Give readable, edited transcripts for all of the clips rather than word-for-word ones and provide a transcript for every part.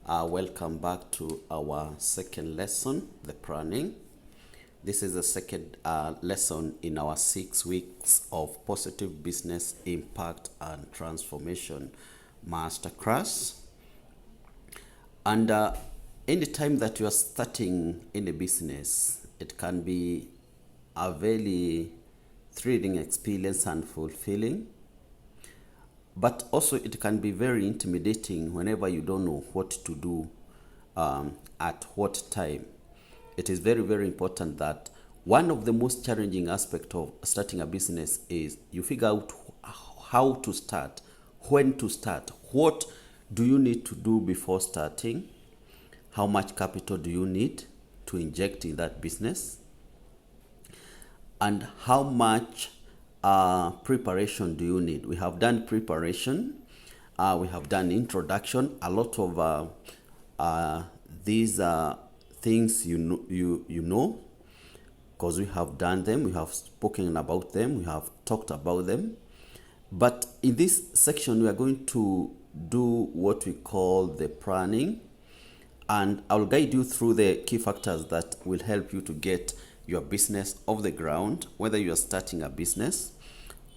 Welcome back to our second lesson, the planning. This is the second lesson in our 6 weeks of positive business impact and transformation masterclass. And any time that you are starting in a business, it can be a very thrilling experience and fulfilling. But also it can be very intimidating whenever you don't know what to do at what time. It is very, very important that one of the most challenging aspects of starting a business is you figure out how to start, when to start, what do you need to do before starting, how much capital do you need to inject in that business, and how much preparation do you need. We have done preparation, we have done introduction, a lot of these things you know because we have done them, we have spoken about them, we have talked about them. But in this section we are going to do what we call the planning, and I'll guide you through the key factors that will help you to get your business off the ground, whether you are starting a business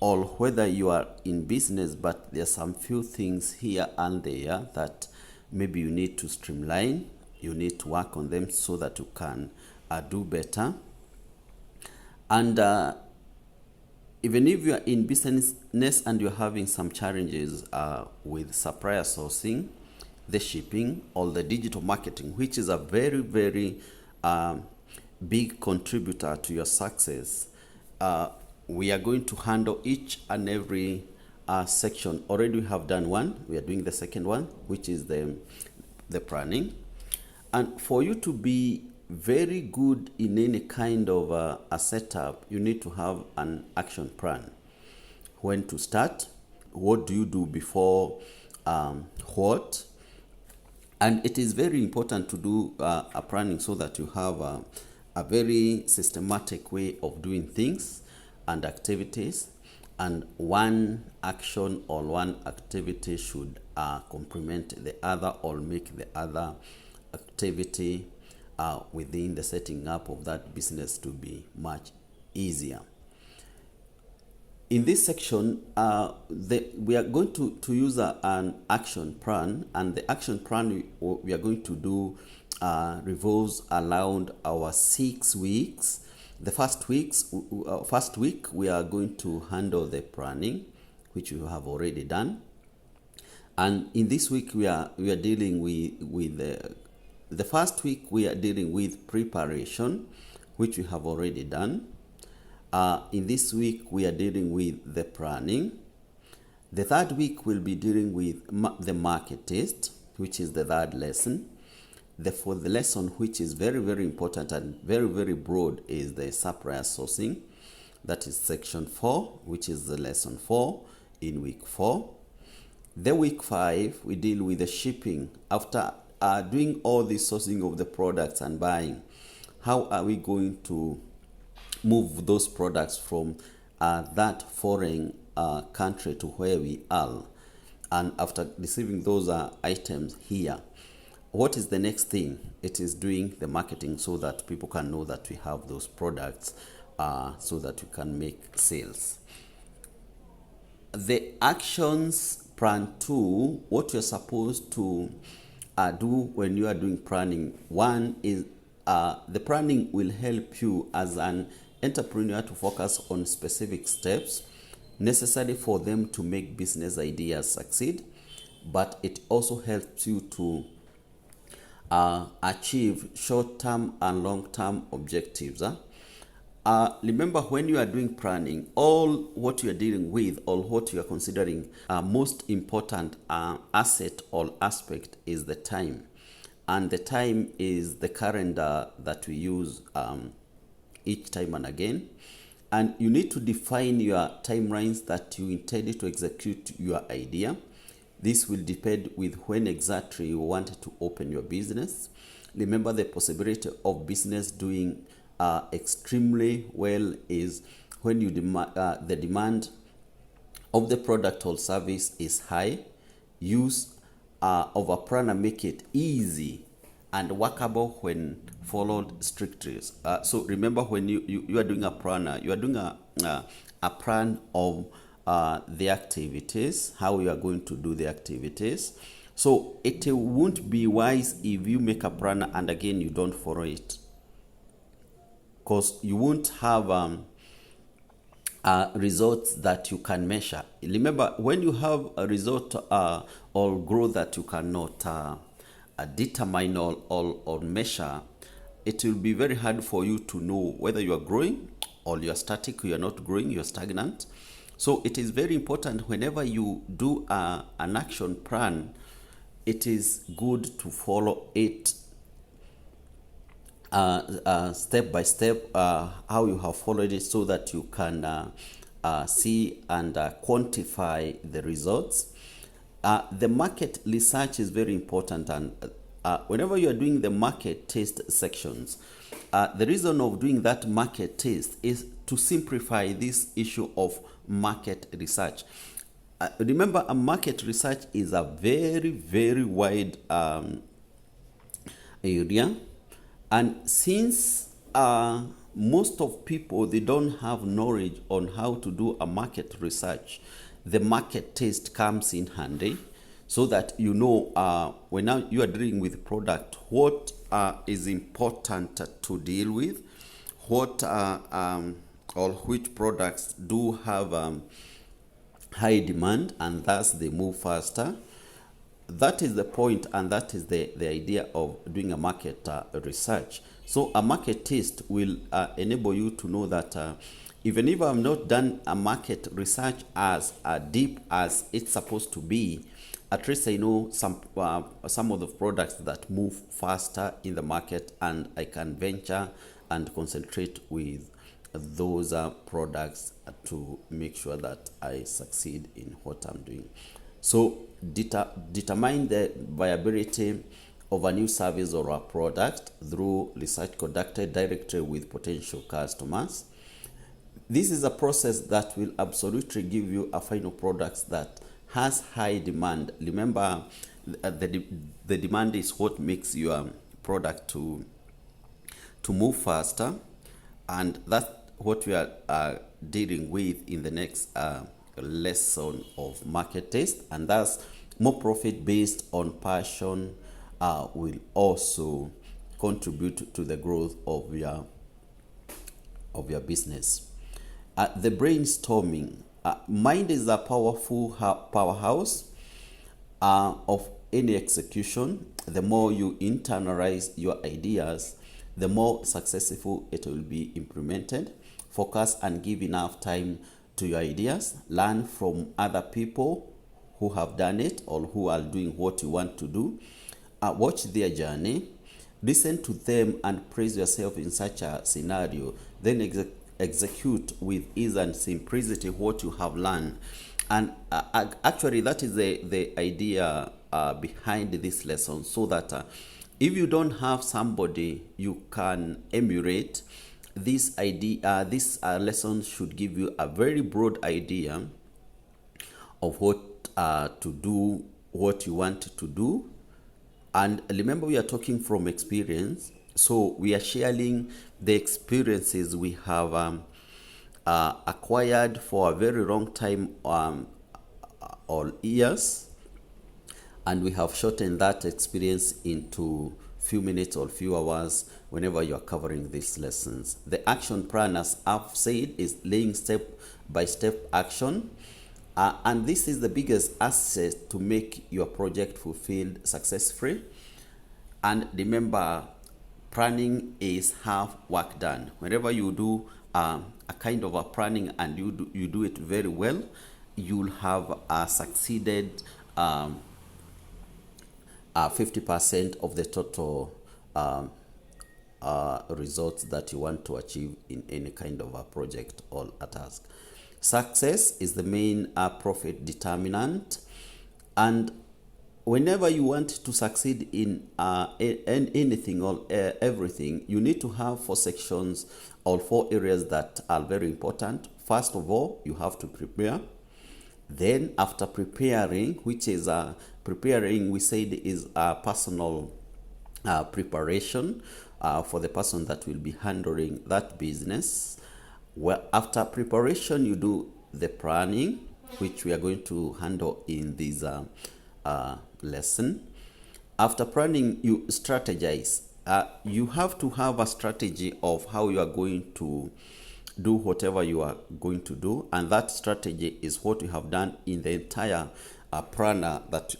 or whether you are in business, but there are some few things here and there that maybe you need to streamline, you need to work on them so that you can do better. And even if you are in business and you're having some challenges with supplier sourcing, the shipping, or the digital marketing, which is a very, very big contributor to your success, we are going to handle each and every section. Already we have done one, we are doing the second one, which is the planning. And for you to be very good in any kind of a setup, you need to have an action plan. When to start, what do you do before what, and it is very important to do a planning so that you have a very systematic way of doing things and activities, and one action or one activity should complement the other or make the other activity within the setting up of that business to be much easier. In this section, we are going to use an action plan, and the action plan we are going to do revolves around our 6 weeks. The first week we are going to handle the planning, which we have already done, and in this week we are dealing with the first week we are dealing with preparation, which we have already done. In this week we are dealing with the planning. The third week we'll be dealing with the market test, which is the third lesson. The fourth lesson, which is very, very important and very, very broad, is the supplier sourcing. That is section 4, which is the lesson 4 in week 4. The week 5, we deal with the shipping. After doing all the sourcing of the products and buying, how are we going to move those products from that foreign country to where we are? And after receiving those items here, what is the next thing? It is doing the marketing so that people can know that we have those products, so that we can make sales. The actions plan 2, what you're supposed to do when you are doing planning. One is the planning will help you as an entrepreneur to focus on specific steps necessary for them to make business ideas succeed, but it also helps you to achieve short-term and long-term objectives. Remember, when you are doing planning, all what you are dealing with or what you are considering most important asset or aspect is the time. And the time is the calendar that we use each time and again. And you need to define your timelines that you intended to execute your idea. This will depend with when exactly you want to open your business. Remember, the possibility of business doing extremely well is when you the demand of the product or service is high, use of a planner make it easy and workable when followed strictly. So remember, when you are doing a planner, you are doing a plan of the activities, how you are going to do the activities. So it won't be wise if you make a planner and again you don't follow it, because you won't have results that you can measure. Remember, when you have a result or growth that you cannot determine or measure, it will be very hard for you to know whether you are growing or you are static, you are not growing, you are stagnant. So it is very important whenever you do an action plan, it is good to follow it step by step, how you have followed it, so that you can see and quantify the results. The market research is very important, and whenever you are doing the market test sections, the reason of doing that market test is to simplify this issue of market research. Remember, a market research is a very, very wide area, and since most of people, they don't have knowledge on how to do a market research, the market test comes in handy, so that you know when now you are dealing with product, what is important to deal with, what or which products do have high demand and thus they move faster. That is the point, and that is the idea of doing a market research. So a market test will enable you to know that even if I've not done a market research as deep as it's supposed to be, at least I know some of the products that move faster in the market, and I can venture and concentrate with those products to make sure that I succeed in what I'm doing. So determine the viability of a new service or a product through research conducted directly with potential customers. This is a process that will absolutely give you a final product that has high demand. Remember, the demand is what makes your product to move faster, and that's what we are dealing with in the next lesson of market test. And thus, more profit based on passion will also contribute to the growth of your business. The brainstorming. Mind is a powerful powerhouse of any execution. The more you internalize your ideas, the more successful it will be implemented. Focus and give enough time to your ideas. Learn from other people who have done it or who are doing what you want to do. Watch their journey. Listen to them and praise yourself in such a scenario. Then execute with ease and simplicity what you have learned. And actually, that is the idea behind this lesson, so that if you don't have somebody you can emulate, this idea, this lesson should give you a very broad idea of what to do, what you want to do. And remember, we are talking from experience, so we are sharing the experiences we have acquired for a very long time or years, and we have shortened that experience into few minutes or few hours whenever you are covering these lessons. The action plan, as I've said, is laying step-by-step action, and this is the biggest asset to make your project fulfilled successfully. And remember, planning is half work done. Whenever you do a kind of a planning and you do it very well, you'll have succeeded 50% of the total results that you want to achieve in any kind of a project or a task. Success is the main profit determinant, and whenever you want to succeed in anything or everything, you need to have 4 sections or 4 areas that are very important. First of all, you have to prepare. Then after preparing, which is preparing, we said, is a personal preparation for the person that will be handling that business. Well, after preparation, you do the planning, which we are going to handle in this lesson. After planning, you strategize. You have to have a strategy of how you are going to do whatever you are going to do, and that strategy is what we have done in the entire planner that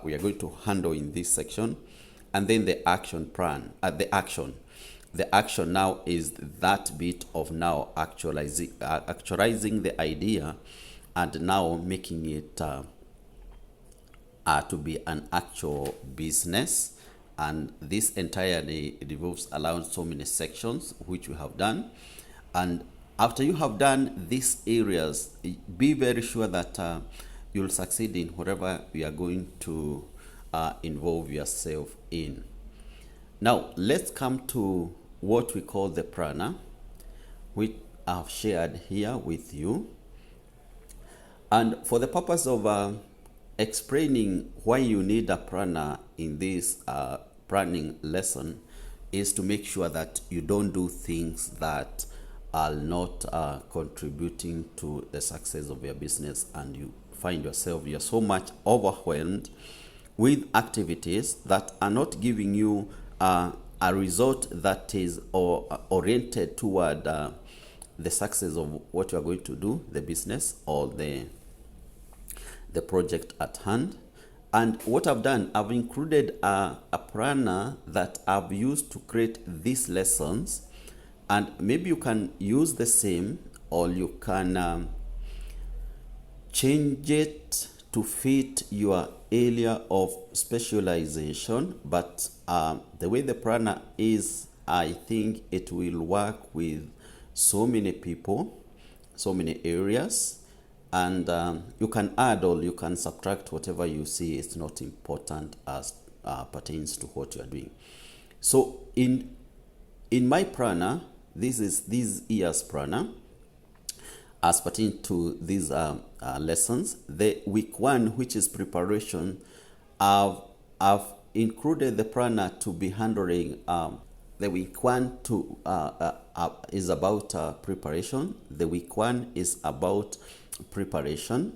we are going to handle in this section. And then the action plan, the action now is that bit of now actualizing the idea and now making it to be an actual business. And this entirely revolves around so many sections which we have done. And after you have done these areas, be very sure that you'll succeed in whatever you are going to involve yourself in. Now, let's come to what we call the planner, which I've shared here with you. And for the purpose of explaining why you need a planner in this planning lesson, is to make sure that you don't do things that are not contributing to the success of your business, and you find yourself, you're so much overwhelmed with activities that are not giving you a result that is oriented toward the success of what you are going to do, the business or the project at hand. And what I've done, I've included a planner that I've used to create these lessons, and maybe you can use the same, or you can change it to fit your area of specialization. But the way the planner is, I think it will work with so many people, so many areas, and you can add or you can subtract whatever you see is not important as pertains to what you are doing. So in my planner, this is this year's planner, as pertaining to these lessons. The week 1, which is preparation, I've included the planner to be handling. The week 1 is about preparation. The week 1 is about preparation.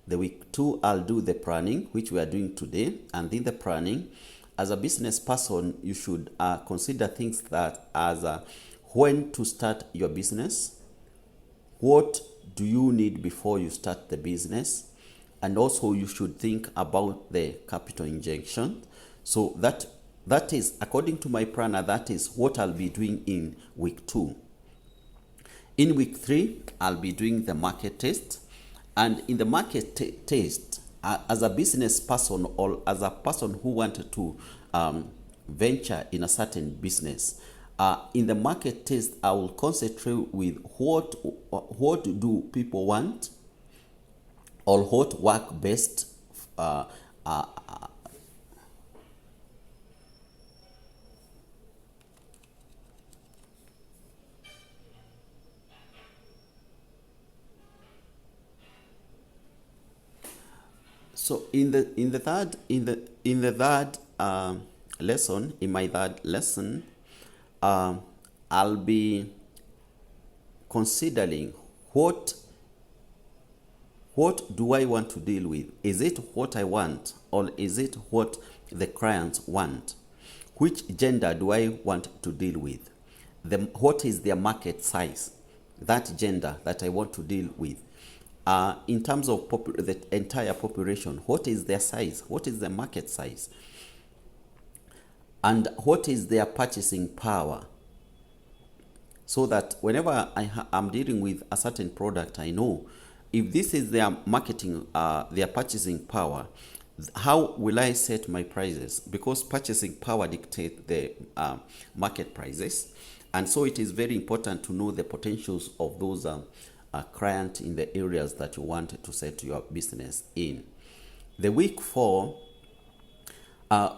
The week 2, I'll do the planning, which we are doing today. And in the planning, as a business person, you should consider things that as when to start your business, what do you need before you start the business, and also you should think about the capital injection. So that is, according to my planner, that is what I'll be doing in week 2. In week 3, I'll be doing the market test. And in the market test, as a business person or as a person who wanted to venture in a certain business, in the market test, I will concentrate with what do people want, or what work best. So in the third lesson, in my third lesson, I'll be considering what do I want to deal with? Is it what I want, or is it what the clients want? Which gender do I want to deal with? What is their market size? That gender that I want to deal with. In terms of the entire population, what is their size? What is their market size? And what is their purchasing power? So that whenever I'm dealing with a certain product, I know if this is their marketing, their purchasing power, how will I set my prices? Because purchasing power dictates the market prices. And so it is very important to know the potentials of those clients in the areas that you want to set your business in. The week 4,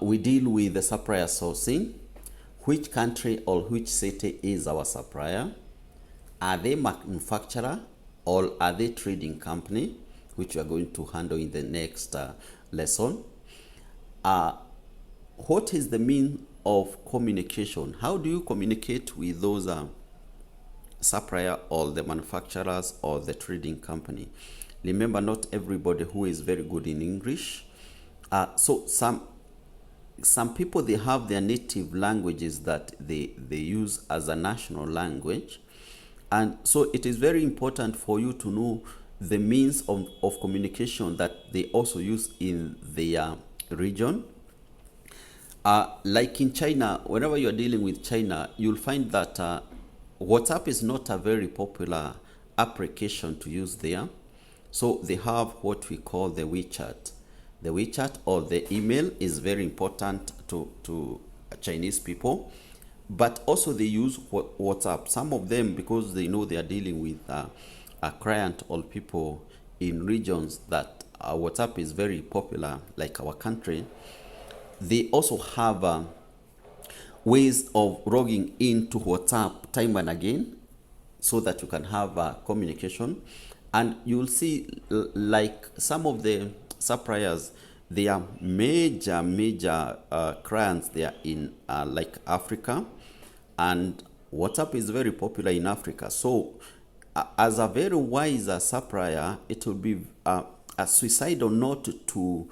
we deal with the supplier sourcing. Which country or which city is our supplier? Are they manufacturer or are they trading company? Which we are going to handle in the next lesson. what is the mean of communication? How do you communicate with those supplier or the manufacturers or the trading company? Remember, not everybody who is very good in English. So some people, they have their native languages that they use as a national language. And so it is very important for you to know the means of communication that they also use in their region. Like in China, whenever you're dealing with China, you'll find that WhatsApp is not a very popular application to use there. So they have what we call the WeChat. The WeChat or the email is very important to Chinese people, but also they use WhatsApp. Some of them, because they know they are dealing with a client or people in regions that WhatsApp is very popular, like our country, they also have ways of logging into WhatsApp time and again so that you can have communication. And you'll see like some of the suppliers, they are major clients. They are in like Africa, and WhatsApp is very popular in Africa. So as a very wise supplier, it will be a suicidal not to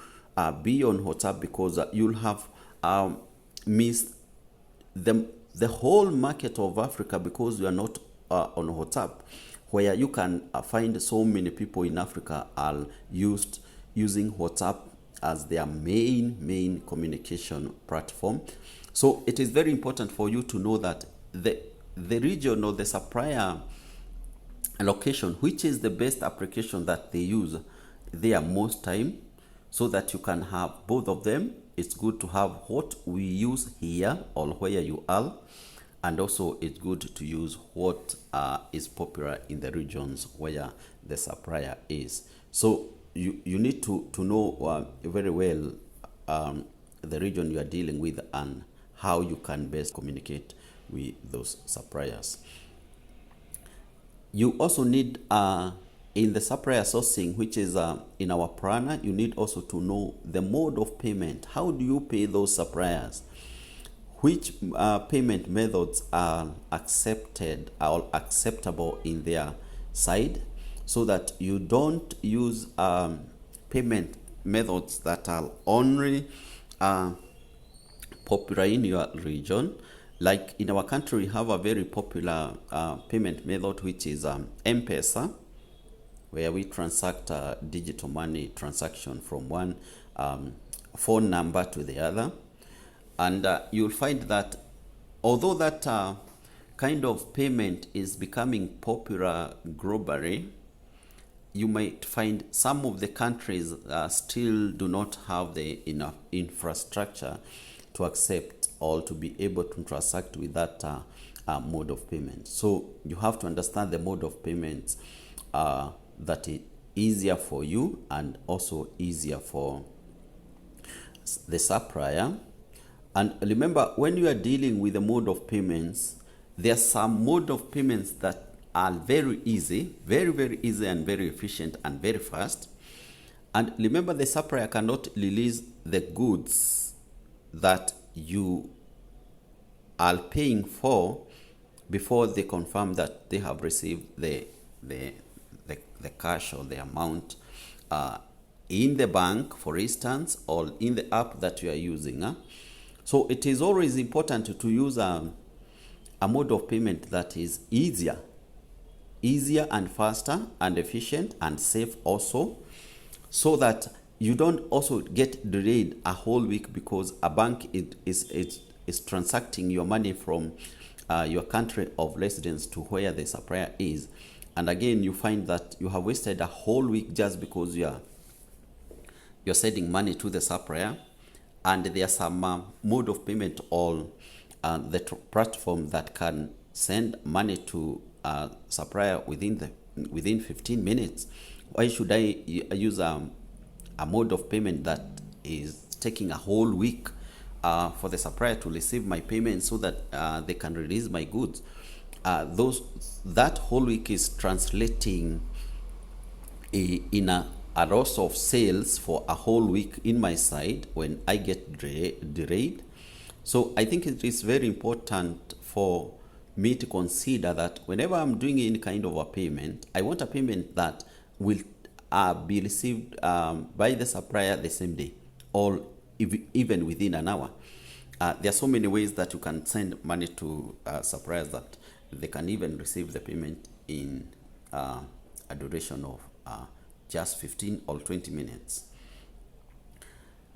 be on WhatsApp, because you'll have missed the whole market of Africa, because you are not on WhatsApp, where you can find so many people in Africa are using WhatsApp as their main communication platform. So it is very important for you to know that the region or the supplier location, which is the best application that they use there most time, so that you can have both of them. It's good to have what we use here or where you are, and also it's good to use what is popular in the regions where the supplier is. So you need to know very well the region you are dealing with and how you can best communicate with those suppliers. You also need in the supplier sourcing, which is in our planner, you need also to know the mode of payment. How do you pay those suppliers? Which payment methods are accepted or acceptable in their side, so that you don't use payment methods that are only popular in your region. Like in our country, we have a very popular payment method, which is M-Pesa, where we transact digital money transaction from one phone number to the other. And you'll find that although that kind of payment is becoming popular globally, you might find some of the countries still do not have the enough infrastructure to accept or to be able to transact with that mode of payment. So you have to understand the mode of payments that is easier for you and also easier for the supplier. And remember, when you are dealing with the mode of payments, there are some mode of payments that are very easy, very easy and very efficient and very fast. And remember, the supplier cannot release the goods that you are paying for before they confirm that they have received the cash or the amount in the bank, for instance, or in the app that you are using. So it is always important to use a mode of payment that is easier and faster and efficient and safe also, so that you don't also get delayed a whole week because a bank is transacting your money from your country of residence to where the supplier is. And again, you find that you have wasted a whole week just because you're sending money to the supplier. And there's some mode of payment or the platform that can send money to supplier within 15 minutes. Why should I use a mode of payment that is taking a whole week for the supplier to receive my payment so that they can release my goods? That whole week is translating in a a loss of sales for a whole week in my side when I get delayed. So I think it is very important for me to consider that whenever I'm doing any kind of a payment, I want a payment that will be received by the supplier the same day, or even within an hour. There are so many ways that you can send money to suppliers that they can even receive the payment in a duration of just 15 or 20 minutes.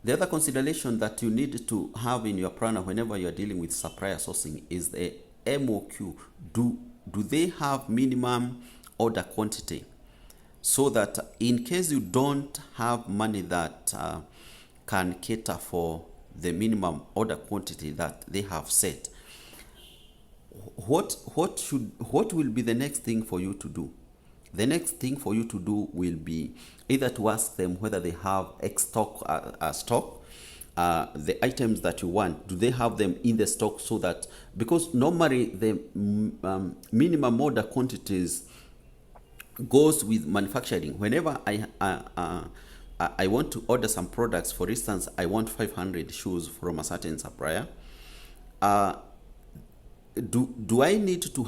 The other consideration that you need to have in your planner whenever you're dealing with supplier sourcing is the MOQ. Do they have minimum order quantity? So that in case you don't have money that can cater for the minimum order quantity that they have set, what will be the next thing for you to do? The next thing for you to do will be either to ask them whether they have stock, the items that you want, do they have them in the stock, so that, because normally the minimum order quantities goes with manufacturing. Whenever I want to order some products, for instance, I want 500 shoes from a certain supplier, do I need to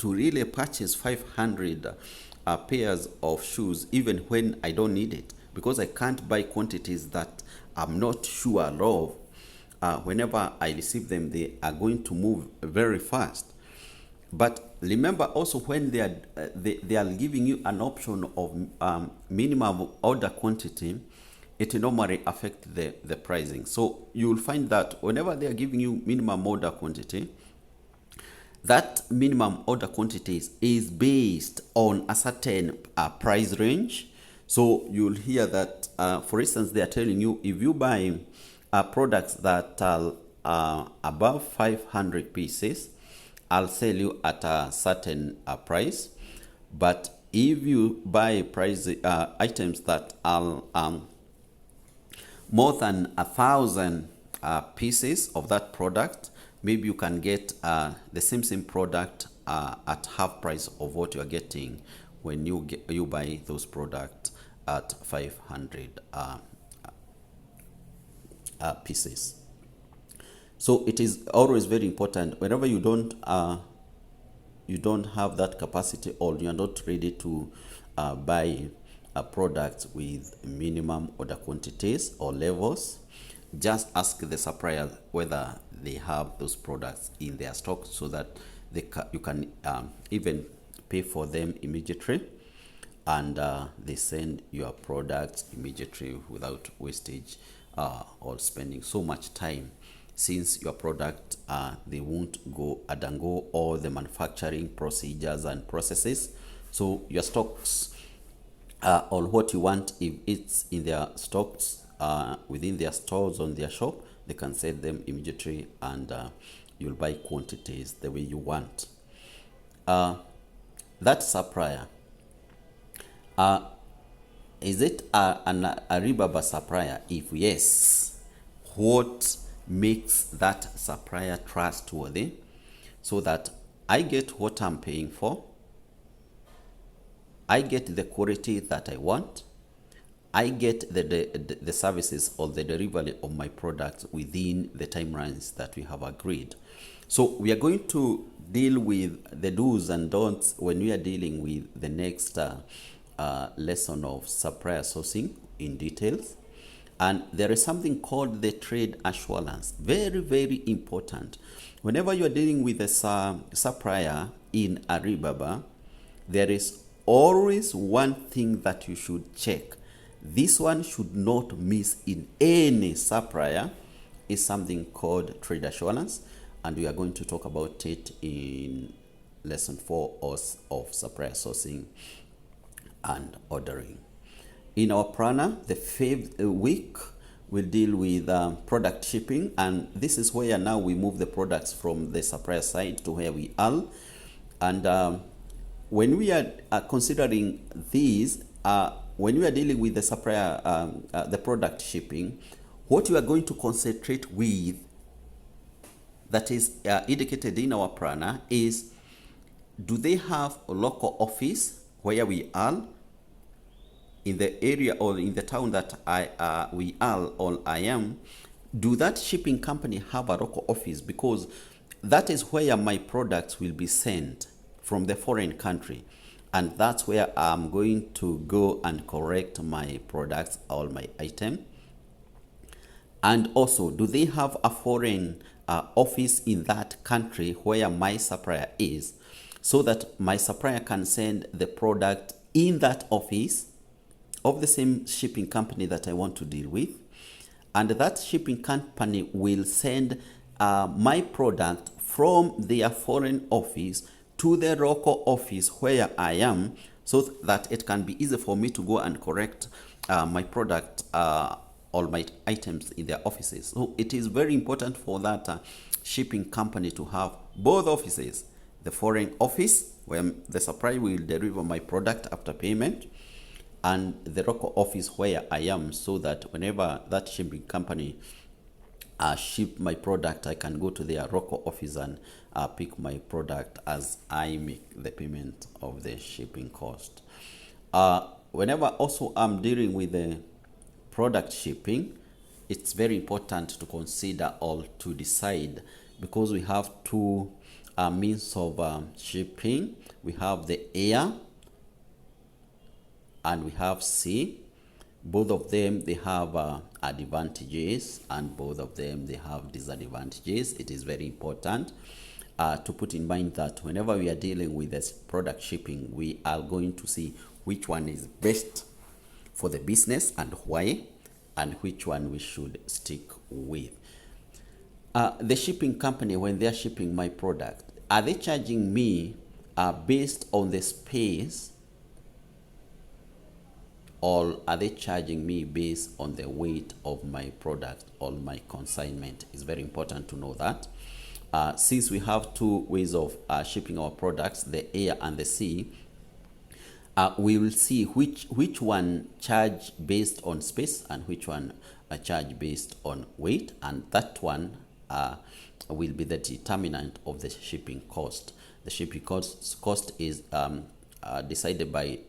really purchase 500 pairs of shoes even when I don't need it? Because I can't buy quantities that I'm not sure of. Whenever I receive them, they are going to move very fast. But remember also, when they are giving you an option of minimum order quantity, it normally affects the pricing. So you will find that whenever they are giving you minimum order quantity, that minimum order quantities is based on a certain price range. So you'll hear that, for instance, they are telling you if you buy products that are above 500 pieces, I'll sell you at a certain price. But if you buy items that are more than 1,000 pieces of that product, maybe you can get the same product at half price of what you are getting when you buy those products at 500 pieces. So it is always very important whenever you don't have that capacity, or you are not ready to buy products with minimum order quantities or levels, just ask the supplier whether they have those products in their stock, so that you can even pay for them immediately, and they send your products immediately without wastage or spending so much time, since your product they won't undergo all the manufacturing procedures and processes. So your stocks, or what you want, if it's in their stocks within their stores on their shop, they can send them immediately, and you'll buy quantities the way you want. That supplier, is it a Alibaba supplier? If yes, what makes that supplier trustworthy, so that I get what I'm paying for, I get the quality that I want, I get the services or the delivery of my products within the timelines that we have agreed. So we are going to deal with the do's and don'ts when we are dealing with the next lesson of supplier sourcing in details. And there is something called the trade assurance. Very, very important. Whenever you are dealing with a supplier in Alibaba, there is always one thing that you should check. This one should not miss in any supplier, is something called trade assurance, and we are going to talk about it in lesson 4 of supplier sourcing and ordering. In our planner, the 5th week will deal with product shipping, and this is where now we move the products from the supplier side to where we are. And when we are considering these, when we are dealing with the supplier, the product shipping, what you are going to concentrate with, that is indicated in our planner, is do they have a local office where we are? in the area or in the town that we are or I am, do that shipping company have a local office? Because that is where my products will be sent from the foreign country, and that's where I'm going to go and correct my products or my item. And also, do they have a foreign office in that country where my supplier is, so that my supplier can send the product in that office of the same shipping company that I want to deal with? And that shipping company will send my product from their foreign office to the local office where I am, so that it can be easy for me to go and correct my product, all my items in their offices. So it is very important for that shipping company to have both offices: the foreign office where the supplier will deliver my product after payment, and the local office where I am, so that whenever that shipping company ship my product, I can go to their local office and pick my product as I make the payment of the shipping cost. Whenever also I'm dealing with the product shipping, it's very important to consider or to decide, because we have two means of shipping. We have the air and we have sea. Both of them, they have advantages, and both of them, they have disadvantages. It is very important to put in mind that whenever we are dealing with this product shipping, we are going to see which one is best for the business and why, and which one we should stick with. The shipping company, when they're shipping my product, are they charging me based on the space, or are they charging me based on the weight of my product or my consignment? It's very important to know that. Since we have two ways of shipping our products, the air and the sea, we will see which one charge based on space and which one charge based on weight, and that one will be the determinant of the shipping cost. The shipping cost is decided by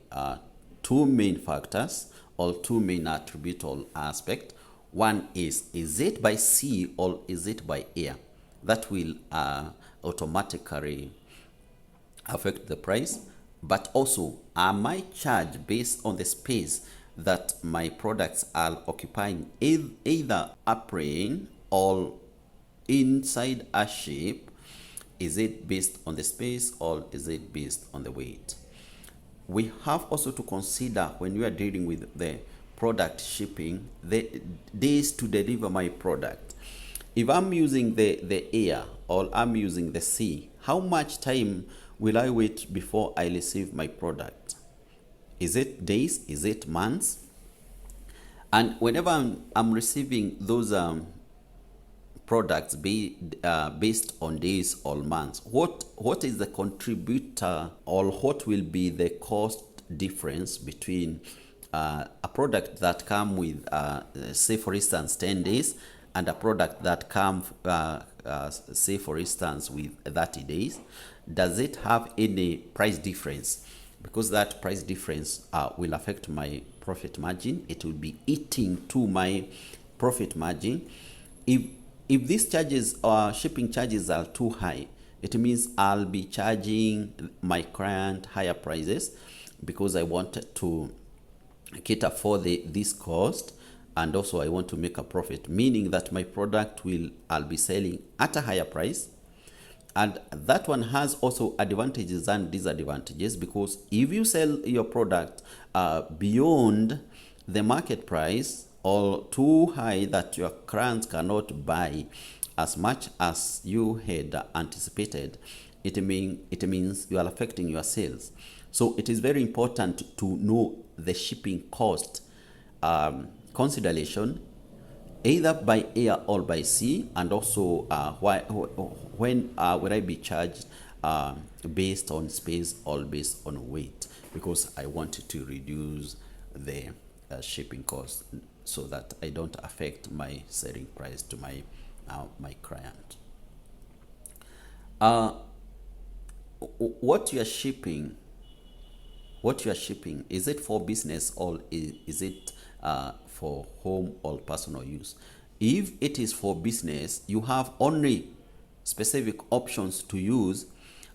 two main factors, or two main attributable aspects. One is it by sea or is it by air? That will automatically affect the price. But also, am I charged based on the space that my products are occupying, either airplane or inside a ship? Is it based on the space or is it based on the weight? We have also to consider, when we are dealing with the product shipping, the days to deliver my product. If I'm using the air or I'm using the sea, how much time will I wait before I receive my product? Is it days? Is it months? And whenever I'm receiving those products based on days or months, what is the contributor, or what will be the cost difference between a product that come with say for instance 10 days, and a product that come say for instance with 30 days? Does it have any price difference? Because that price difference will affect my profit margin. It will be eating to my profit margin. If these charges or shipping charges are too high, it means I'll be charging my client higher prices, because I want to cater for this cost, and also I want to make a profit, meaning that my product I'll be selling at a higher price. And that one has also advantages and disadvantages, because if you sell your product beyond the market price, or too high that your clients cannot buy as much as you had anticipated, it means you are affecting your sales. So it is very important to know the shipping cost consideration, either by air or by sea, and also when will I be charged based on space or based on weight, because I want to reduce the shipping cost, so that I don't affect my selling price to my client. What you are shipping what you are shipping, is it for business or is it for home or personal use? If it is for business, you have only specific options to use.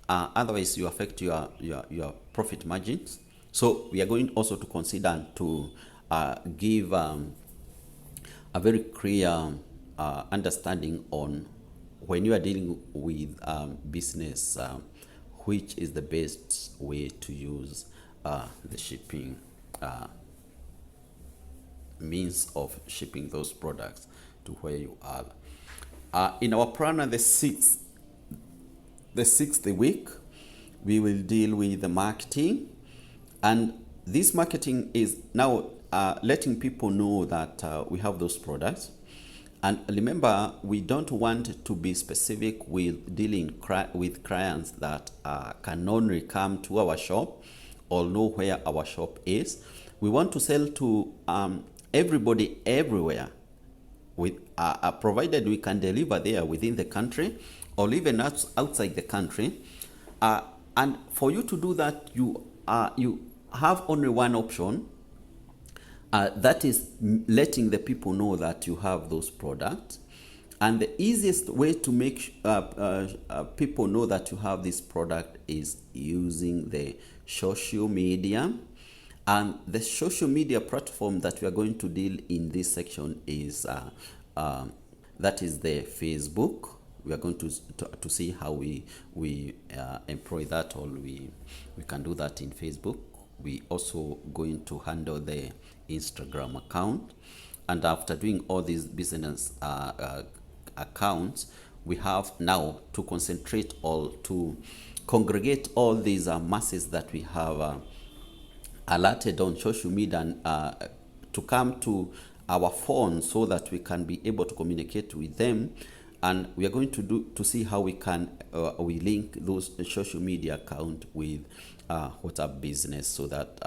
Otherwise, you affect your profit margins. So we are going also to consider to give a very clear understanding on when you are dealing with business, which is the best way to use the shipping means of shipping those products to where you are. In our planner, the sixth week, we will deal with the marketing, and this marketing is now letting people know that we have those products. And remember, we don't want to be specific with dealing with clients that can only come to our shop or know where our shop is. We want to sell to everybody everywhere, with provided we can deliver there within the country or even outside the country. And for you to do that, you have only one option. That is letting the people know that you have those products. And the easiest way to make people know that you have this product is using the social media. And the social media platform that we are going to deal in this section is that is the Facebook. We are going to see how we employ that, or we can do that in Facebook. We also going to handle the Instagram account, and after doing all these business accounts, we have now to concentrate all to congregate all these masses that we have alerted on social media and to come to our phone so that we can be able to communicate with them. And we are going to see how we can we link those social media account with WhatsApp business, so that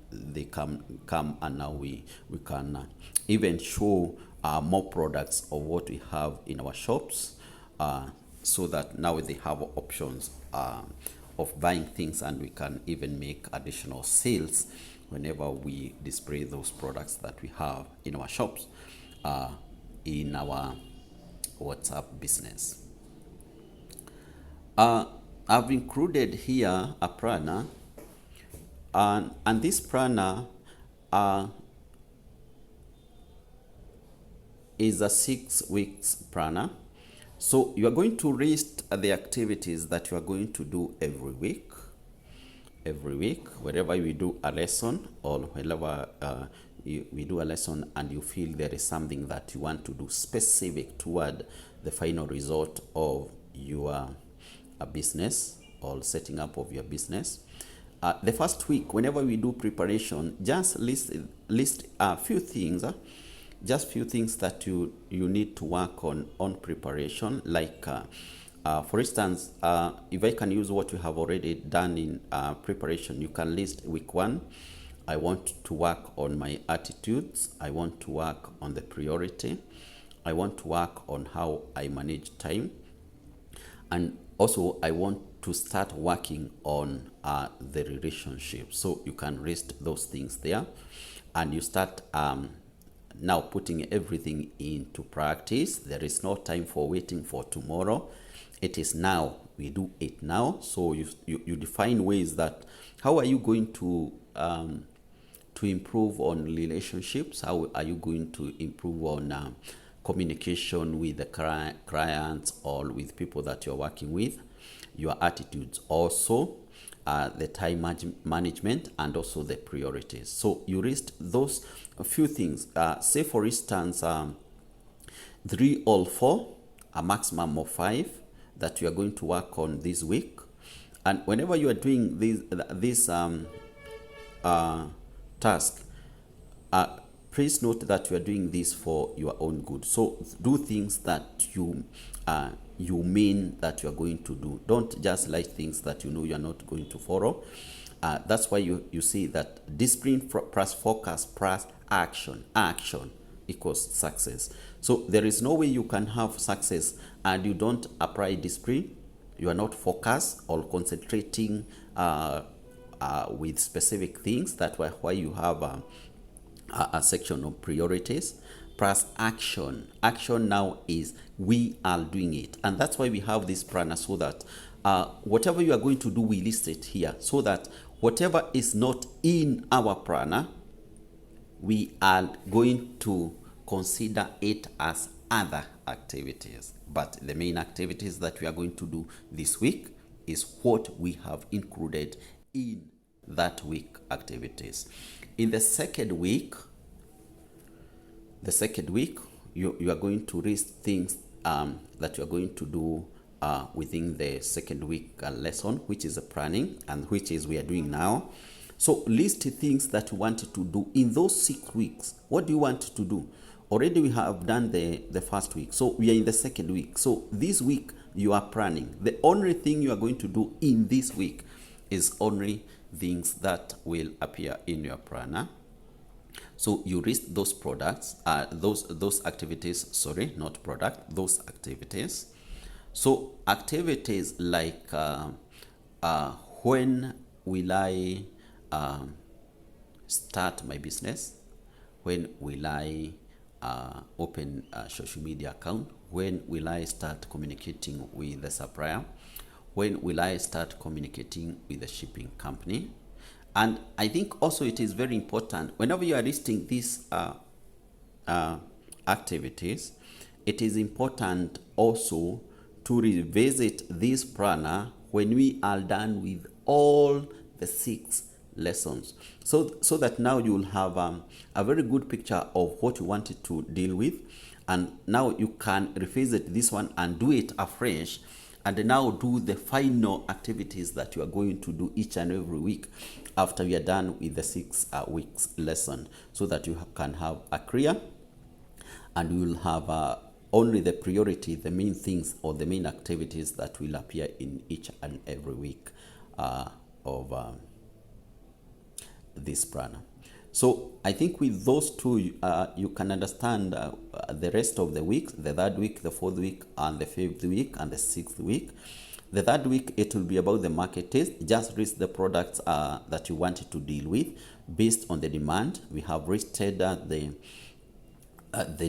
they come and now we can even show more products of what we have in our shops, so that now they have options of buying things, and we can even make additional sales whenever we display those products that we have in our shops in our WhatsApp business. I've included here a planner, and this planner is a 6 weeks planner. So you are going to list the activities that you are going to do every week, wherever we do a lesson, or wherever we do a lesson and you feel there is something that you want to do specific toward the final result of your business or setting up of your business. The first week, whenever we do preparation, just list a few things, just few things that you need to work on preparation. Like, for instance, if I can use what you have already done in preparation, you can list week 1. I want to work on my attitudes. I want to work on the priority. I want to work on how I manage time. And also, I want to start working on the relationship. So you can list those things there, and you start now putting everything into practice. There is no time for waiting for tomorrow. It is now. We do it now. So you define ways that how are you going to improve on relationships? How are you going to improve on communication with the clients or with people that you're working with? Your attitudes also, the time management, and also the priorities. So you list those a few things. Say for instance, 3 or 4, a maximum of 5 that you are going to work on this week. And whenever you are doing this task, please note that you are doing this for your own good. So do things that you mean that you are going to do. Don't just like things that you know you are not going to follow. That's why you see that discipline plus focus plus action equals success. So there is no way you can have success and you don't apply discipline. You are not focused or concentrating with specific things. That's why you have a section of priorities plus action. Action now is we are doing it, and that's why we have this planner, so that whatever you are going to do, we list it here, so that whatever is not in our planner, we are going to consider it as other activities. But the main activities that we are going to do this week is what we have included in that week activities. In the second week, you are going to list things that you are going to do within the second week lesson, which is a planning, and which is we are doing now. So list things that you want to do in those 6 weeks. What do you want to do? Already we have done the first week, so we are in the second week. So this week you are planning. The only thing you are going to do in this week is only things that will appear in your planner. So you list those products, those activities, sorry, not product, those activities. So activities like when will I start my business? When will I open a social media account? When will I start communicating with the supplier? When will I start communicating with the shipping company? And I think also it is very important, whenever you are listing these activities, it is important also to revisit this planner when we are done with all the 6 lessons, so that now you will have a very good picture of what you wanted to deal with, and now you can revisit this one and do it afresh, and now do the final activities that you are going to do each and every week after you are done with the 6 weeks lesson, so that you can have a clear, and you will have only the priority, the main things or the main activities that will appear in each and every week of this planner. So I think with those two, you can understand the rest of the week, the third week, the fourth week, and the fifth week, and the sixth week. The third week, it will be about the market test. Just list the products that you wanted to deal with based on the demand. We have listed the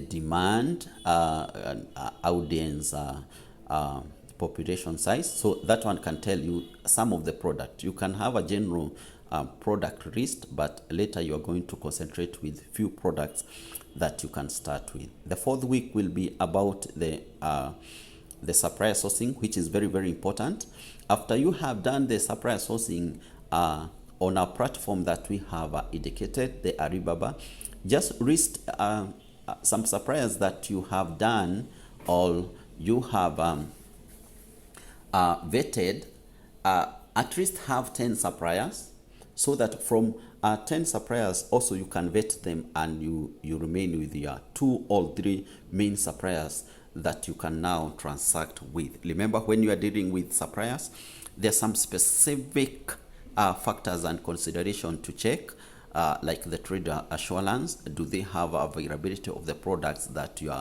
demand, audience, population size. So that one can tell you some of the product. You can have a general product list, but later you are going to concentrate with few products that you can start with. The fourth week will be about the supplier sourcing, which is very, very important. After you have done the supplier sourcing on our platform that we have indicated, the Alibaba, just list some suppliers that you have done or you have vetted. At least have 10 suppliers, so that from 10 suppliers also you can vet them, and you remain with your 2 or 3 main suppliers that you can now transact with. Remember, when you are dealing with suppliers, there are some specific factors and consideration to check, like the trade assurance. Do they have availability of the products that you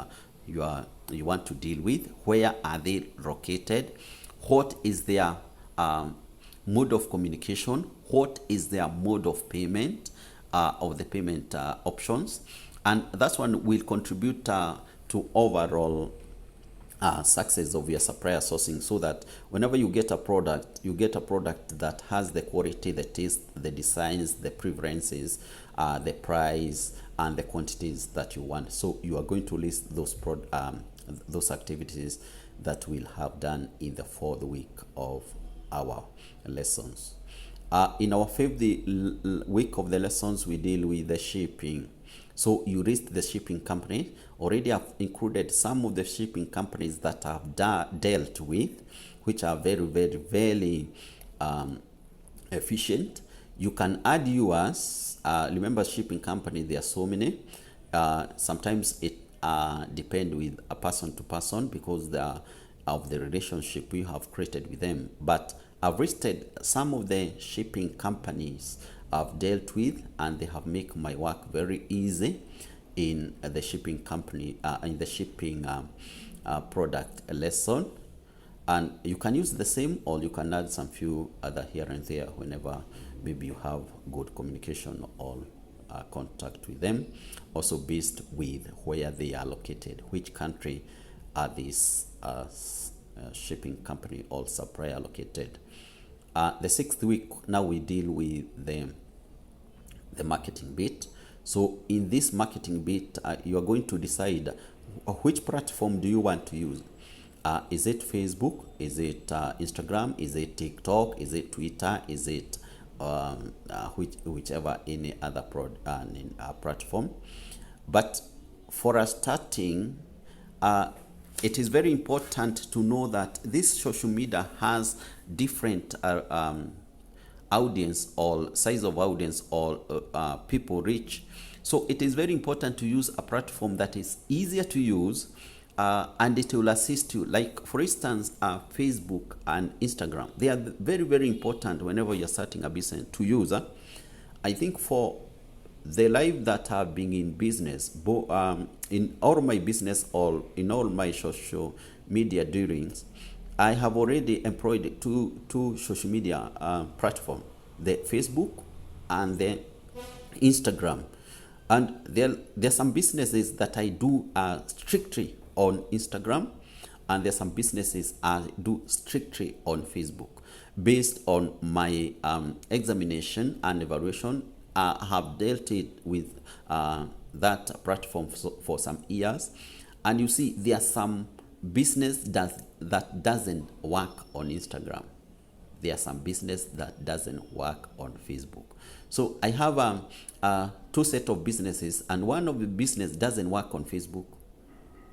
want to deal with? Where are they located? What is their mode of communication? What is their mode of payment, of the payment options? And that one will contribute to overall success of your supplier sourcing, so that whenever you get a product, that has the quality, the taste, the designs, the preferences, the price, and the quantities that you want. So you are going to list those activities that we'll have done in the fourth week of our lessons. In our fifth week of the lessons, we deal with the shipping. So you list the shipping company. Already I've included some of the shipping companies that I've dealt with, which are very, very, very efficient. You can add yours. Remember, shipping company, there are so many. Sometimes it depend with a person to person because of the relationship we have created with them. But I've listed some of the shipping companies I've dealt with, and they have made my work very easy in the shipping company, in the shipping product lesson. And you can use the same, or you can add some few other here and there whenever maybe you have good communication or contact with them. Also based with where they are located, which country are these shipping company or supplier located. The sixth week, now we deal with the marketing bit. So in this marketing bit, you are going to decide which platform do you want to use. Is it Facebook? Is it Instagram? Is it TikTok? Is it Twitter? Is it whichever any other platform? But for us starting, it is very important to know that this social media has different audience or size of audience or people reach. So it is very important to use a platform that is easier to use and it will assist you. Like for instance, Facebook and Instagram, they are very, very important whenever you're starting a business to use. I think for the life that have been in business, in all my business or in all my social media dealings, I have already employed two social media platforms, the Facebook and the Instagram. And there are some businesses that I do strictly on Instagram, and there are some businesses I do strictly on Facebook. Based on my examination and evaluation, I have dealt it with that platform for some years. And you see, there are some business that doesn't work on Instagram. There are some business that doesn't work on Facebook. So I have two set of businesses, and one of the business doesn't work on Facebook,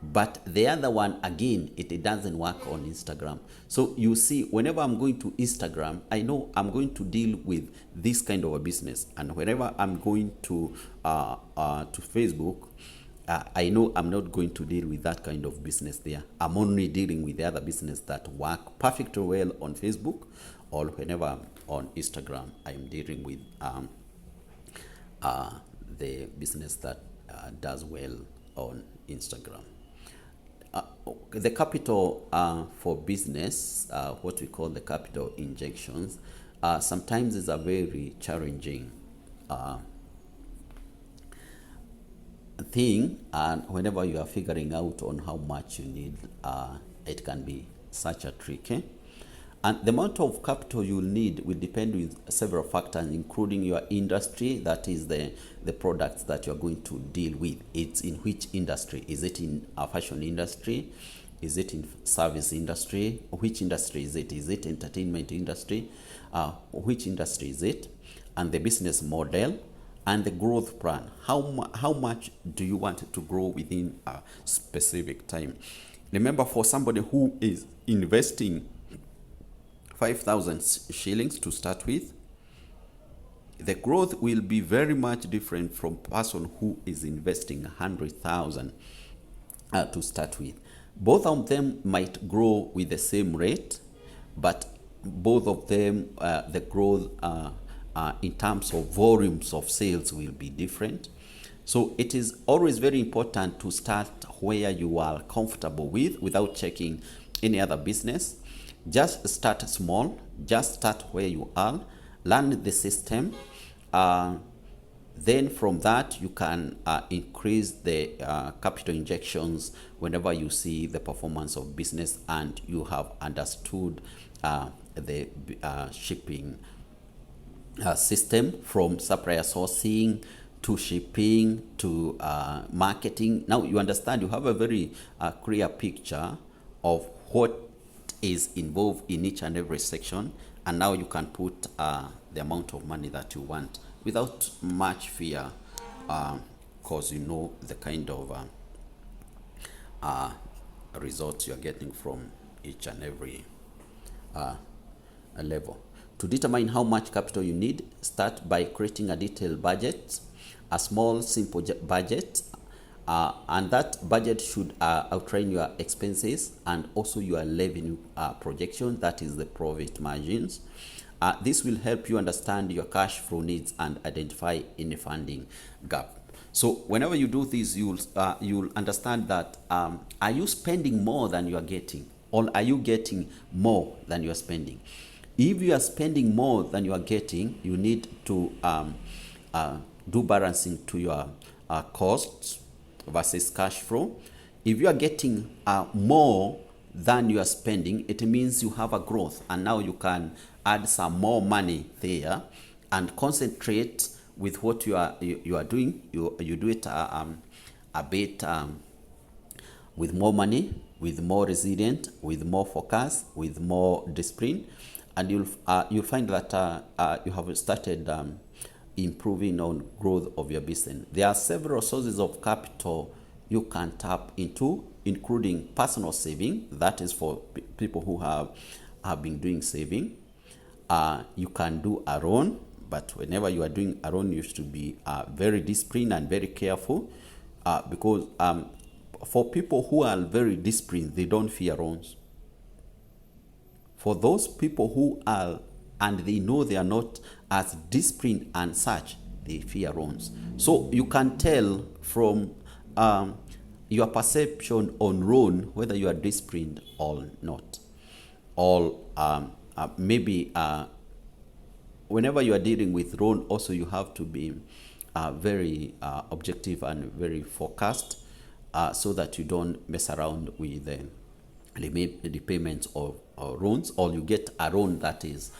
but the other one, again, it doesn't work on Instagram. So you see, whenever I'm going to Instagram, I know I'm going to deal with this kind of a business. And whenever I'm going to Facebook, I know I'm not going to deal with that kind of business there. I'm only dealing with the other business that work perfectly well on Facebook, or whenever I'm on Instagram, I'm dealing with the business that does well on Instagram. The capital for business, what we call the capital injections, sometimes is a very challenging thing, and whenever you are figuring out on how much you need, it can be such a trick. And the amount of capital you'll need will depend with several factors, including your industry, that is the products that you're going to deal with. It's in which industry. Is it in a fashion industry? Is it in service industry? Which industry is it? Is it entertainment industry? Which industry is it? And the business model and the growth plan. How much do you want to grow within a specific time? Remember, for somebody who is investing 5,000 shillings to start with, the growth will be very much different from person who is investing 100,000 to start with. Both of them might grow with the same rate, but both of them, the growth in terms of volumes of sales will be different. So it is always very important to start where you are comfortable with without checking any other business. Just start small, just start where you are, learn the system. Then from that, you can increase the capital injections whenever you see the performance of business and you have understood the shipping system, from supplier sourcing to shipping to marketing. Now you understand, you have a very clear picture of what is involved in each and every section, and now you can put the amount of money that you want without much fear, because you know the kind of results you're getting from each and every level. To determine how much capital you need, start by creating a detailed budget, a small simple budget, and that budget should outline your expenses and also your revenue projection, that is the profit margins. This will help you understand your cash flow needs and identify any funding gap. So whenever you do this, you'll understand that are you spending more than you are getting, or are you getting more than you are spending? If you are spending more than you are getting, you need to do balancing to your costs versus cash flow. If you are getting more than you are spending, it means you have a growth, and now you can add some more money there and concentrate with what you are doing. You do it a bit with more money, with more resilient, with more focus, with more discipline, and you'll find that you have started improving on growth of your business. There are several sources of capital you can tap into, including personal saving. That is for people who have been doing saving. You can do a loan, but whenever you are doing a loan, you should be very disciplined and very careful, because for people who are very disciplined, they don't fear loans. For those people who are, and they know they are not as disciplined and such, they fear loans. So you can tell from your perception on loan whether you are disciplined or not. Or maybe whenever you are dealing with loan, also you have to be very objective and very focused, so that you don't mess around with the payments of loans, or you get a loan that is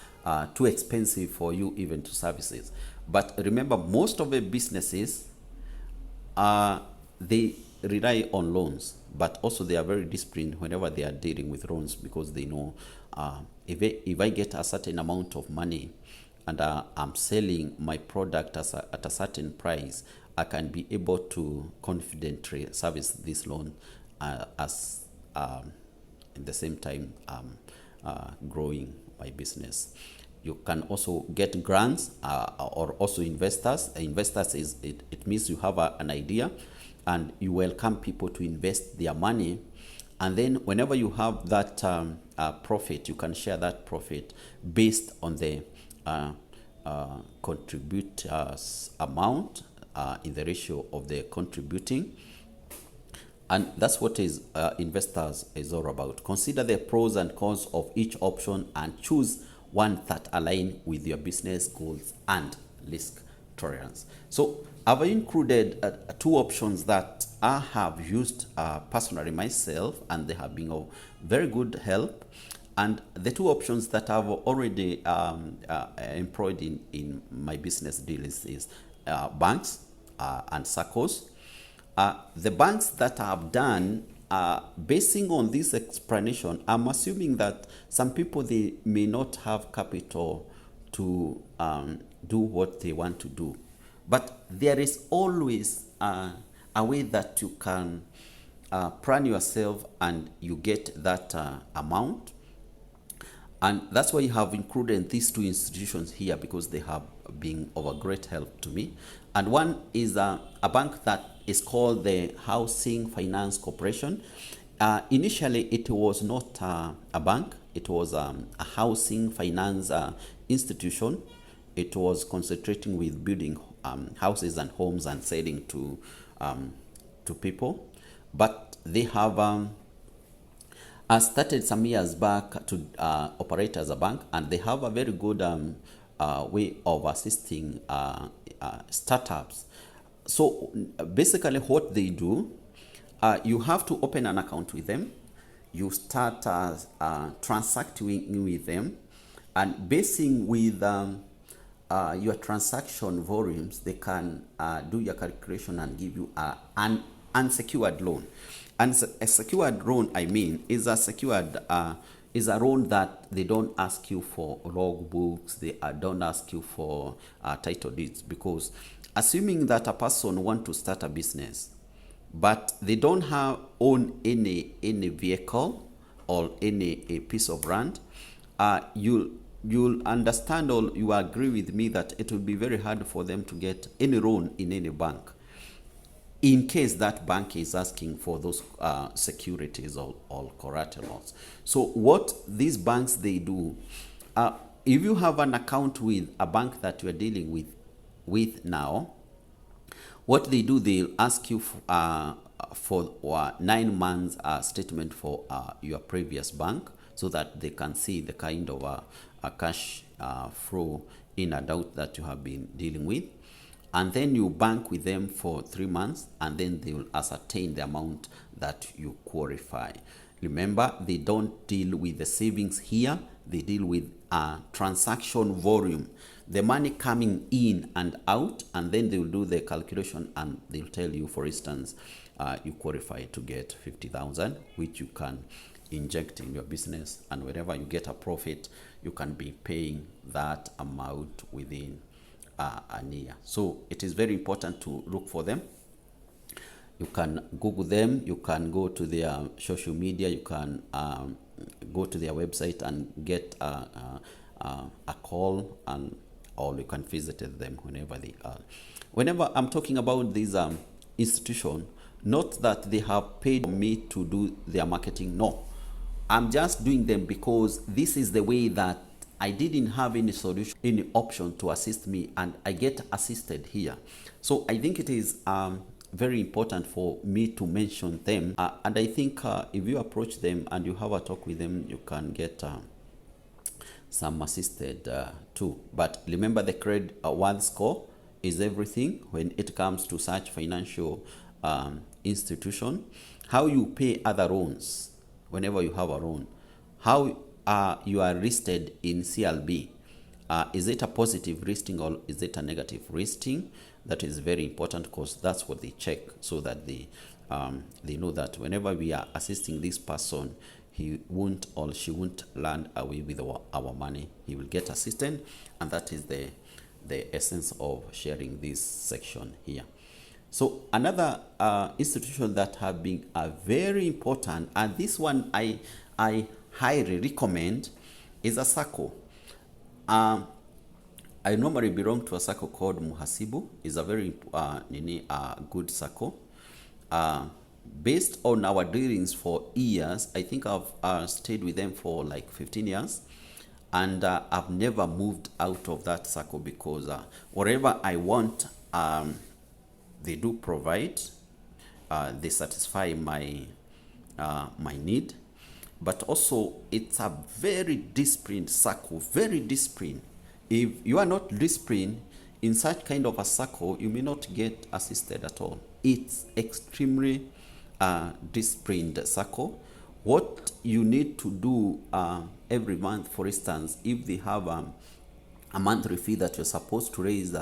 too expensive for you even to services. But remember, most of the businesses, they rely on loans, but also they are very disciplined whenever they are dealing with loans, because they know if I get a certain amount of money and I'm selling my product at a certain price, I can be able to confidently service this loan as at the same time growing my business. You can also get grants or also investors. Investors it means you have an idea and you welcome people to invest their money, and then whenever you have that profit, you can share that profit based on the contributors amount in the ratio of the contributing. And that's what is investors is all about. Consider the pros and cons of each option and choose one that align with your business goals and risk tolerance. So I've included two options that I have used personally myself, and they have been of very good help. And the two options that I've already employed in my business deals is banks and SACCOs. The banks that I've done, basing on this explanation, I'm assuming that some people, they may not have capital to do what they want to do. But there is always a way that you can plan yourself and you get that amount. And that's why you have included these two institutions here, because they have been of a great help to me. And one is a bank that is called the Housing Finance Corporation. Initially, it was not a bank. It was a housing finance institution. It was concentrating with building houses and homes and selling to people. But they have started some years back to operate as a bank, and they have a very good way of assisting startups. So basically what they do, you have to open an account with them. You start transacting with them, and basing with your transaction volumes, they can do your calculation and give you an unsecured loan. And a secured loan, I mean, is a secured is a loan that they don't ask you for log books, they don't ask you for title deeds, because assuming that a person want to start a business, but they don't own any vehicle or any a piece of land, you'll understand, or you agree with me, that it will be very hard for them to get any loan in any bank, in case that bank is asking for those securities or collaterals. So what these banks, they do, if you have an account with a bank that you are dealing with now, what they do, they'll ask you for 9 months statement for your previous bank, so that they can see the kind of a cash flow in and out that you have been dealing with. And then you bank with them for 3 months, and then they will ascertain the amount that you qualify. Remember, they don't deal with the savings here, they deal with transaction volume, the money coming in and out, and then they will do the calculation and they'll tell you, for instance, you qualify to get 50,000, which you can inject in your business, and whenever you get a profit, you can be paying that amount within a year. So it is very important to look for them. You can Google them, you can go to their social media, you can go to their website and get a call, and or you can visit them whenever they are. Whenever I'm talking about these institution, not that they have paid me to do their marketing, no. I'm just doing them because this is the way that I didn't have any solution, any option to assist me, and I get assisted here. So I think it is very important for me to mention them, and I think if you approach them and you have a talk with them, you can get some assisted too. But remember, the credit worth score is everything when it comes to such financial institution. How you pay other loans whenever you have a loan, how you are listed in CLB. Is it a positive listing or is it a negative listing? That is very important, because that's what they check, so that they know that whenever we are assisting this person, he won't or she won't land away with our money. He will get assistance, and that is the essence of sharing this section here. So another institution that have been very important, and this one I highly recommend, is a SACCO. I normally belong to a SACCO called Muhasibu. It's a very good SACCO. Based on our dealings for years, I think I've stayed with them for like 15 years. And I've never moved out of that SACCO, because whatever I want, they do provide. They satisfy my need. But also, it's a very disciplined SACCO, very disciplined. If you are not disciplined in such kind of a SACCO, you may not get assisted at all. It's extremely disciplined SACCO. What you need to do every month, for instance, if they have a monthly fee that you're supposed to raise,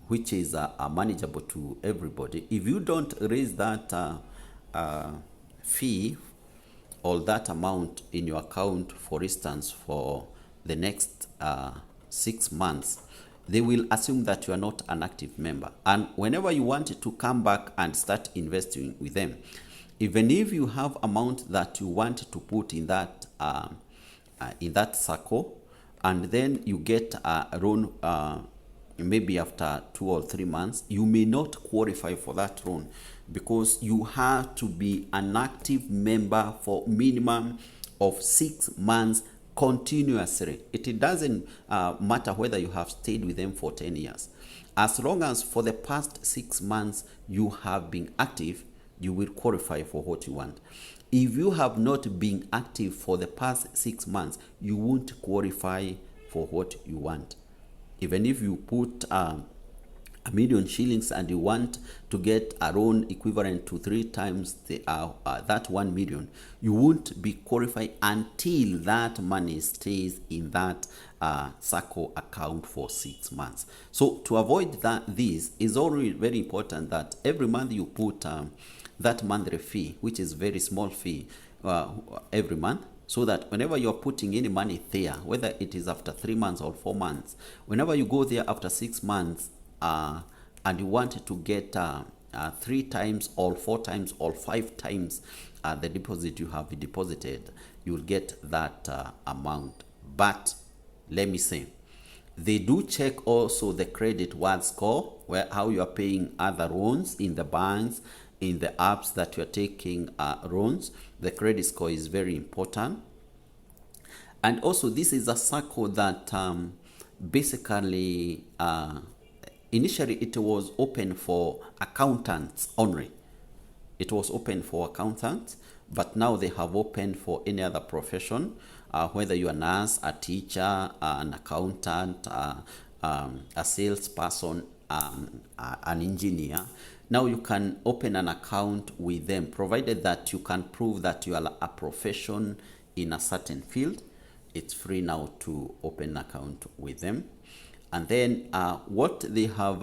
which is manageable to everybody, if you don't raise that fee or that amount in your account, for instance, for the next 6 months, they will assume that you are not an active member. And whenever you want to come back and start investing with them, even if you have amount that you want to put in that SACCO, and then you get a loan maybe after 2 or 3 months, you may not qualify for that loan, because you have to be an active member for minimum of 6 months continuously. It doesn't matter whether you have stayed with them for 10 years. As long as for the past 6 months you have been active, you will qualify for what you want. If you have not been active for the past 6 months, you won't qualify for what you want. Even if you put $1 million shillings and you want to get a loan equivalent to 3 times that 1 million, you won't be qualified until that money stays in that SACCO account for 6 months. So to avoid that, this is already very important that every month you put that monthly fee, which is very small fee every month, so that whenever you're putting any money there, whether it is after 3 months or 4 months, whenever you go there after 6 months, and you want to get 3 times or 4 times or 5 times the deposit you have deposited, you'll get that amount. But let me say, they do check also the credit worth score, where how you are paying other loans in the banks, in the apps that you are taking loans. The credit score is very important. And also, this is a SACCO that basically initially it was open for accountants only. It was open for accountants, but now they have opened for any other profession, whether you're a nurse, a teacher, an accountant, a salesperson, an engineer. Now you can open an account with them, provided that you can prove that you are a profession in a certain field. It's free now to open an account with them. And then what they have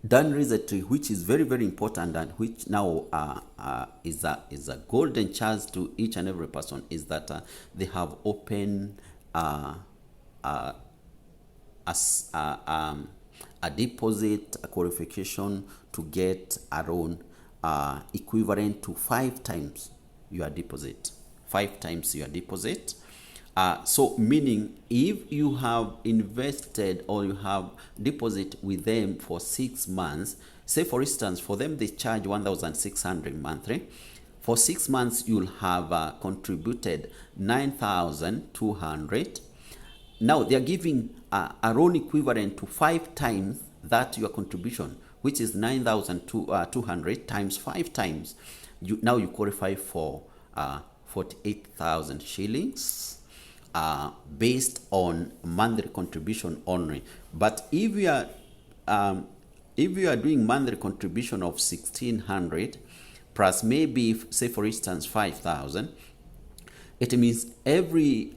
done recently, which is very, very important, and which now is a golden chance to each and every person, is that they have opened a deposit, a qualification to get a loan equivalent to 5 times your deposit. 5 times your deposit. So meaning, if you have invested or you have deposit with them for 6 months, say for instance, for them they charge 1,600 monthly. For 6 months, you'll have contributed 9,200. Now they are giving a loan equivalent to 5 times that your contribution, which is 9,200 times 5 times. Now you qualify for 48,000 shillings. Based on monthly contribution only. But if you are doing monthly contribution of 1,600 plus maybe, say for instance, 5,000, it means every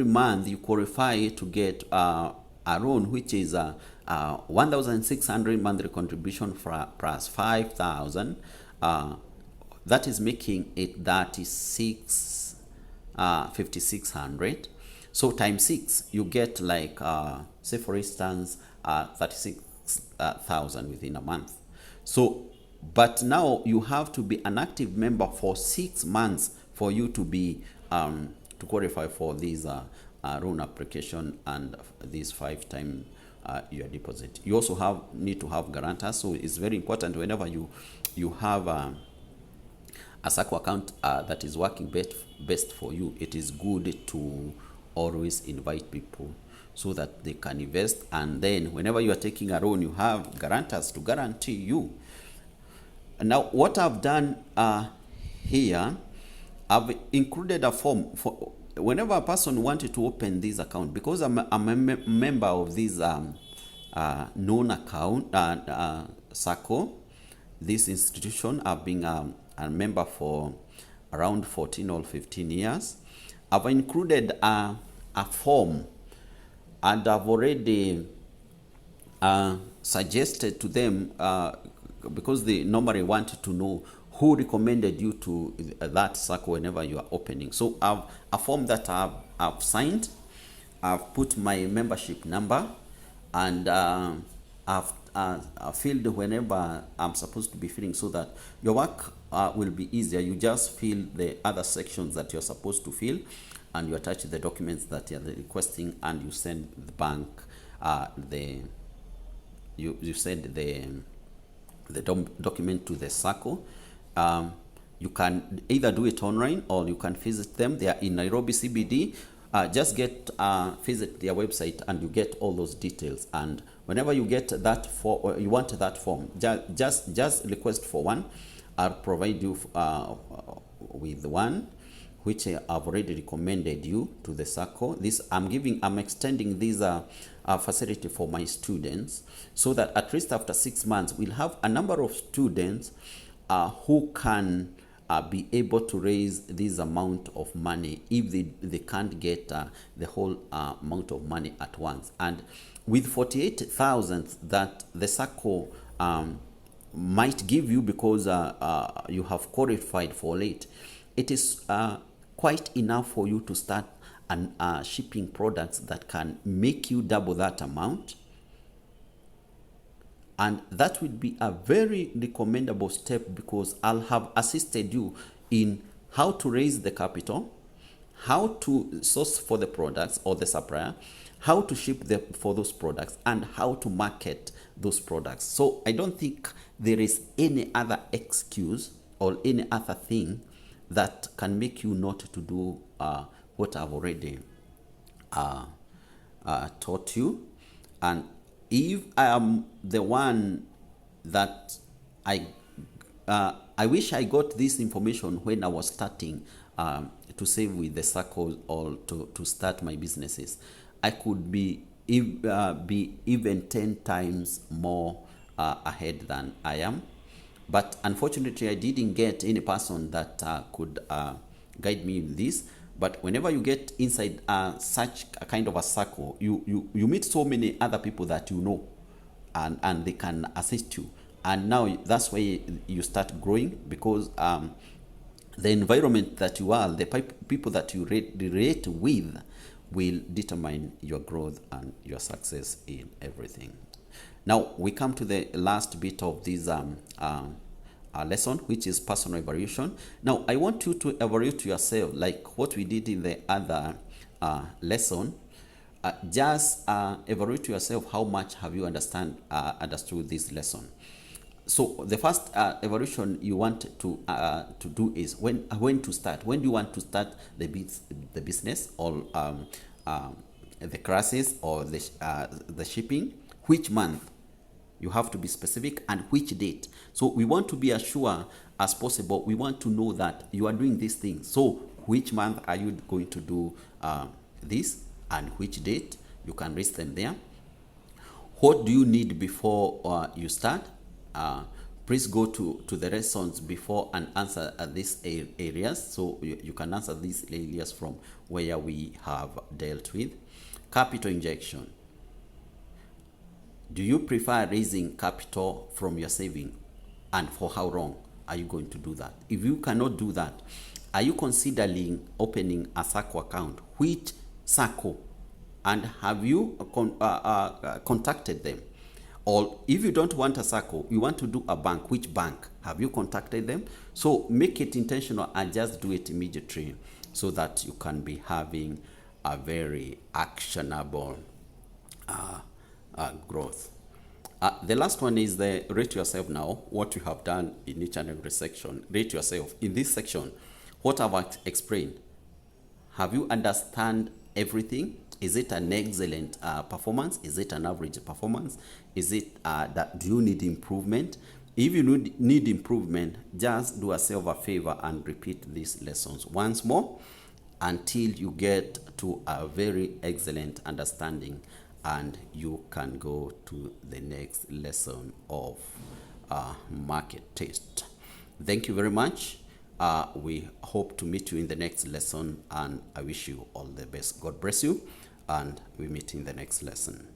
month you qualify to get a loan, which is 1,600 monthly contribution plus 5,000. That is making it 5,600. So times 6, you get like, say for instance, 36,000 within a month. So, but now you have to be an active member for 6 months for you to be to qualify for this loan application and this 5 times your deposit. You also need to have guarantors. So it's very important whenever you have a SACCO account that is working best for you. It is good to always invite people so that they can invest, and then whenever you are taking a loan, you have guarantors to guarantee you. And now what I've done here, I've included a form for whenever a person wanted to open this account, because I'm a member of this known account SACCO, this institution. I've been a member for around 14 or 15 years. I've included a form, and I've already suggested to them, because they normally want to know who recommended you to that SACCO whenever you are opening. So I've a form that I've signed. I've put my membership number, and I've filled whenever I'm supposed to be filling, so that your work will be easier. You just fill the other sections that you're supposed to fill, and you attach the documents that you're requesting, and you send the bank you send the document to the SACCO. You can either do it online or you can visit them. They are in Nairobi CBD. Just visit their website and you get all those details. And whenever you get that form, you want that form, just request for one. I'll provide you with one, which I've already recommended you to the SACCO. I'm extending this facility for my students, so that at least after 6 months, we'll have a number of students who can be able to raise this amount of money if they can't get the whole amount of money at once. And with 48,000 that the SACCO might give you, because you have qualified for it, it is quite enough for you to start shipping products that can make you double that amount. And that would be a very recommendable step, because I'll have assisted you in how to raise the capital, how to source for the products or the supplier, how to ship for those products, and how to market those products. So I don't think there is any other excuse or any other thing that can make you not to do what I've already taught you. And if I am the one that I wish I got this information when I was starting to save with the circle or to start my businesses. I could be even 10 times more ahead than I am. But unfortunately, I didn't get any person that could guide me in this. But whenever you get inside such a kind of a circle, you meet so many other people that you know, and they can assist you. And now that's why you start growing, because the environment that you are, the people that you relate with, will determine your growth and your success in everything. Now we come to the last bit of this lesson, which is personal evaluation. Now I want you to evaluate yourself like what we did in the other lesson. Just evaluate yourself. How much have you understood this lesson? So the first evaluation you want to do is when to start. When do you want to start the business, or the classes, or the shipping? Which month? You have to be specific, and which date. So we want to be as sure as possible. We want to know that you are doing this thing. So which month are you going to do this, and which date? You can list them there. What do you need before you start? Please go to the lessons before and answer these areas. So you can answer these areas from where we have dealt with. Capital injection. Do you prefer raising capital from your saving, and for how long are you going to do that? If you cannot do that, are you considering opening a SACCO account? Which SACCO? And have you contacted them? Or if you don't want a SACCO, you want to do a bank, which bank? Have you contacted them? So make it intentional and just do it immediately, so that you can be having a very actionable growth. The last one is the rate yourself now. What you have done in each and every section. Rate yourself. In this section, what have I explained? Have you understand everything? Is it an excellent performance? Is it an average performance? Is it that do you need improvement? If you need improvement, just do yourself a favor and repeat these lessons once more until you get to a very excellent understanding, and you can go to the next lesson of market test. Thank you very much. We hope to meet you in the next lesson, and I wish you all the best. God bless you, and we meet in the next lesson.